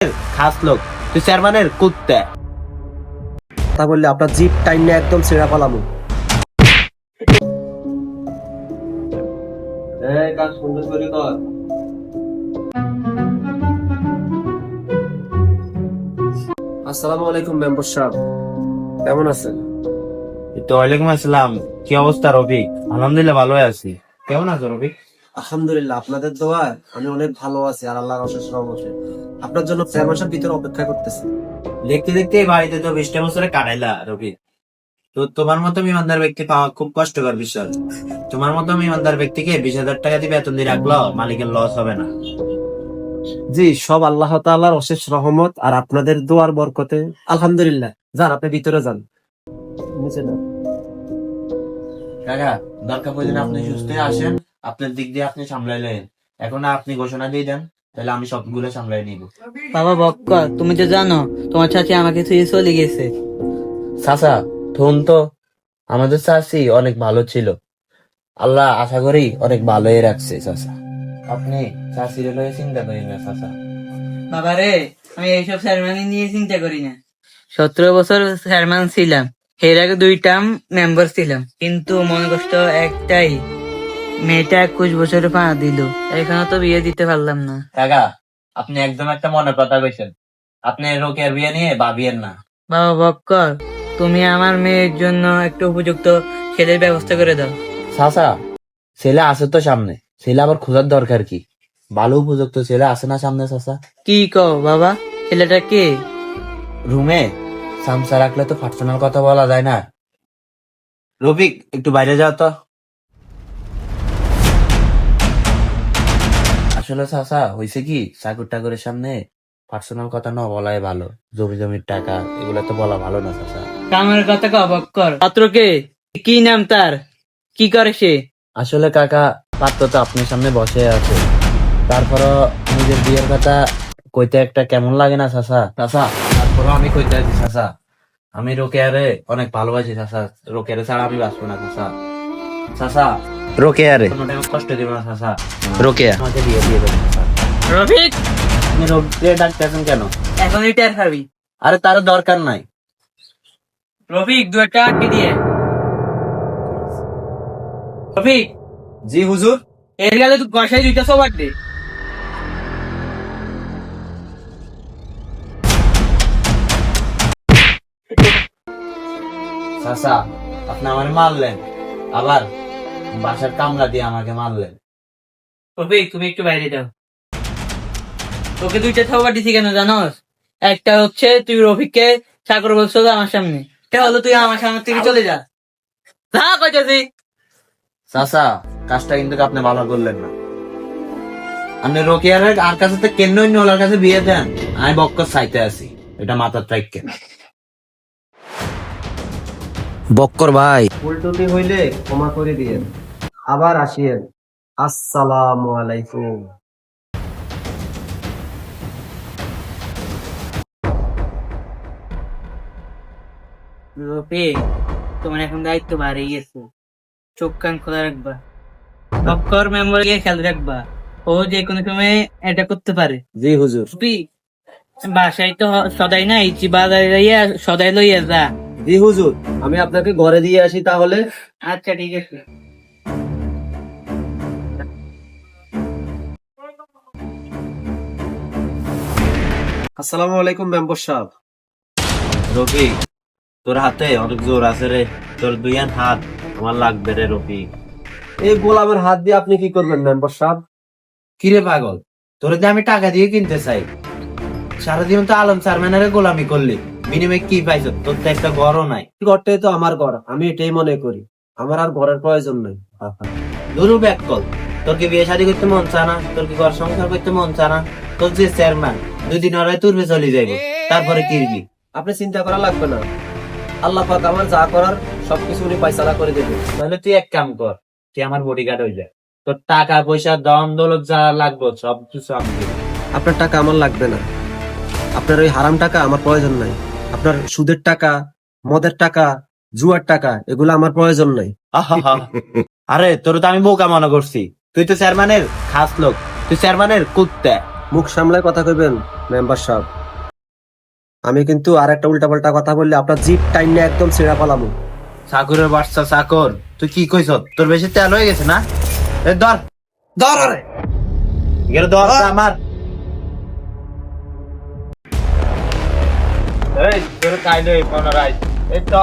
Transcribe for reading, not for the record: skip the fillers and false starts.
খাস লোক, তুই চেয়ারম্যানের কুত্তা। তা বললে আপনার জিপ টাইম নিয়ে একদম ছেড়া পালামু। কাজ সুন্দর করে কর। আসসালামু আলাইকুম মেম্বার সাহেব, কেমন আছেন? তো ওয়ালাইকুম আসসালাম। কি অবস্থা রফিক? আলহামদুলিল্লাহ ভালো আছি। কেমন আছো রফিক? আলহামদুলিল্লাহ, আপনাদের দোয়ায় আমি অনেক ভালো আছি আর আল্লাহর অশেষ রহমতে। আপনার জন্য চেয়ারম্যান সাহেব ভিতরে অপেক্ষা করতেছি। দেখতে দেখতে এই বাড়িতে তো 20টা বছরে কাটাইলা রফিক। তো তোমার মতো ইমানদার ব্যক্তি পাওয়া খুব কষ্টকর বিষয়। তোমার মতো ইমানদার ব্যক্তিকে 20,000 টাকা দিয়ে বেতন দিয়ে রাখলো, মালিকের লস হবে না। জি, সব আল্লাহ তাআলার অশেষ রহমত আর আপনাদের দোয়ার বরকতে আলহামদুলিল্লাহ। যান, আপনি ভিতরে যান, নিচে না। কাকা, দরকার পড়লে আপনি সুস্থ হয়ে আসেন, আপনার দিক দিয়ে আপনি সামলাইলেন। এখন আপনি ঘোষণা দিয়ে দেন, তাহলে আমি সবগুলো সামলাই নিব। বাবা বক্কর, তুমি তো জানো তোমার চাচি আমাকে ছুঁয়ে চলে গেছে। চাচা থুন তো, আমাদের চাচি অনেক ভালো ছিল, আল্লাহ আশা করি অনেক ভালোই রাখছে চাচা। আপনি চাচির লয়ে চিন্তা করেন না চাচা। বাবা রে, আমি এইসব চেয়ারম্যান নিয়ে চিন্তা করি না। 17 বছর চেয়ারম্যান ছিলাম, এর আগে 2 টার্ম মেম্বার ছিলাম, কিন্তু মনে কষ্ট একটাই, মেয়েটা 21 বছরে পা দিল, এখনো তো বিয়ে দিতে পারলাম না। কাকা, আপনি একদম একটা মনের কথা কইছেন। আপনি রোকের বিয়ে নিয়ে ভাবিয়েন না। বাবা বক্কর, তুমি আমার মেয়ের জন্য একটা উপযুক্ত ছেলের ব্যবস্থা করে দাও। চাচা, ছেলে আছে তো সামনে, ছেলে আবার খোঁজার দরকার কি? ভালো উপযুক্ত ছেলে আছে না সামনে চাচা? কি কও বাবা, ছেলেটা কে? রুমে সামসা রাখলে তো পার্সোনাল কথা বলা যায় না। রফিক, একটু বাইরে যাও তো। আসলে চাচা হয়েছে কি, চাকর টাকরের সামনে পার্সোনাল কথা না বলাই ভালো। জমি জমির টাকা এগুলা তো বলা ভালো না চাচা। কামের কথা কও বক্কর। পাত্রকে কি নাম তার, কি করে সে? আসলে কাকা, পাত্র তো আপনার সামনে বসে আছে, তারপরও নিজের বিয়ের কথা কইতে একটা কেমন লাগে না চাচা? চাচা, তারপরও আমি কইতে আছি চাচা, আমি রোকেয়ারে অনেক ভালোবাসি চাচা। রোকেয়ারে ছাড়া আমি বাঁচবো না চাচা। চাচা, রোকেয়ারে কোনো টাইম কষ্ট দিব না চাচা। রোকেয়া আমাকে বিয়ে দিয়ে দেবেন চাচা। রফিক, আপনি রোকেয়া ডাকতেছেন কেন? এখনই টের পাবি। আরে তার দরকার নাই। রফিক, 2 একটা আটকে দিয়ে। রফিক, জি হুজুর। এর গেলে তুই গসাই 2টা সবার দে। চাচা, আপনি আমাকে মারলেন, আবার বাসার কামলা দিয়ে আমাকে মারলেন। রফিক, তুমি একটু বাইরে যাও। তোকে 2টা সবার দিছি কেন জানোস? একটা হচ্ছে তুই রফিককে চাকর বলছো আমার সামনে, এটা হলো তুই আমার সামনে থেকে চলে যা। যা কইতাছি। চাচা, কাজটা কিন্তু আপনি ভালো করলেন না। আপনি রোকেয়ার আর কাছে তো কেন ওনার কাছে বিয়ে দেন? আমি বক্কর চাইতে আছি, এটা মাথার থাকেন। বক্কর ভাই, উল্টোটি হইলে ক্ষমা করে দিয়েন, আবার আসিয়েন। আসসালামু আলাইকুম। রফিক, তোমার এখন দায়িত্ব বাড়ে গেছে, চোখ কান খোলা রাখবা, বক্কর মেম্বার গিয়ে খেয়াল রাখবা, ও যে কোনো সময় এটা করতে পারে। জি হুজুর। রফিক, বাসায় তো সদাই নাই, বাজারে যাইয়া সদাই লইয়া যা। জি হুজুর, আমি আপনাকে ঘরে দিয়ে আসি তাহলে। আচ্ছা ঠিক আছে। আসসালামু আলাইকুম মেম্বার সাহেব। রফিক, তোর হাতে অনেক জোর আছে রে, তোর 2 হাত আমার লাগবে রে রফিক। এই গোলামের হাত দিয়ে আপনি কি করবেন মেম্বার সাহেব? কিরে পাগল, তোর যে আমি টাকা দিয়ে কিনতে চাই, সারাদিন তো আলম চেয়ারম্যানের গোলামি করলি, বিনিময়ে কি পাইছ? তোর তো একটা ঘরও নাই। ঘরটাই তো আমার ঘর, আমি এটাই মনে করি। আমার আর ঘরের প্রয়োজন নেই। দুরু ব্যাক কল, তোর কি বিয়ে শাদী করতে মন চা না? তোর কি ঘর সংসার করতে মন চা না? তোর যে চেয়ারম্যান 2 দিন ওরাই তুরবে চলে যাইব, তারপরে কিরবি? আপনি চিন্তা করা লাগবে না, আল্লাহ পাক আমার যা করার সবকিছু উনি পায়সালা করে দেবে। তাহলে তুই এক কাম কর, তুই আমার বডিগার্ড হয়ে যা। তোর টাকা পয়সা দম দৌলত যা লাগবে সব কিছু আমি দেব। আপনার টাকা আমার লাগবে না, আপনার ওই হারাম টাকা আমার প্রয়োজন নাই। আপনার সুদের টাকা, মদের টাকা, জুয়ার টাকা, এগুলো আমার প্রয়োজন নাই। আহাহা। আরে তোর তো আমি বোকা মনে করছি, তুই তো চেয়ারম্যানের খাস লোক, তুই চেয়ারম্যানের কুত্তা। মুখ সামলায় কথা কইবেন মেম্বার সাহেব। আমি কিন্তু আর একটা উল্টাপাল্টা কথা বললে আপনার জিপ টাইনে একদম ছেঁড়া পালামু। চাকরের বাচ্চা চাকর, তুই কি কইছ? তোর বেশি তেল হয়ে গেছে না? এ ধর ধর আরে এর ধর আমার এই তোর কাইলে পুনরায় এই তো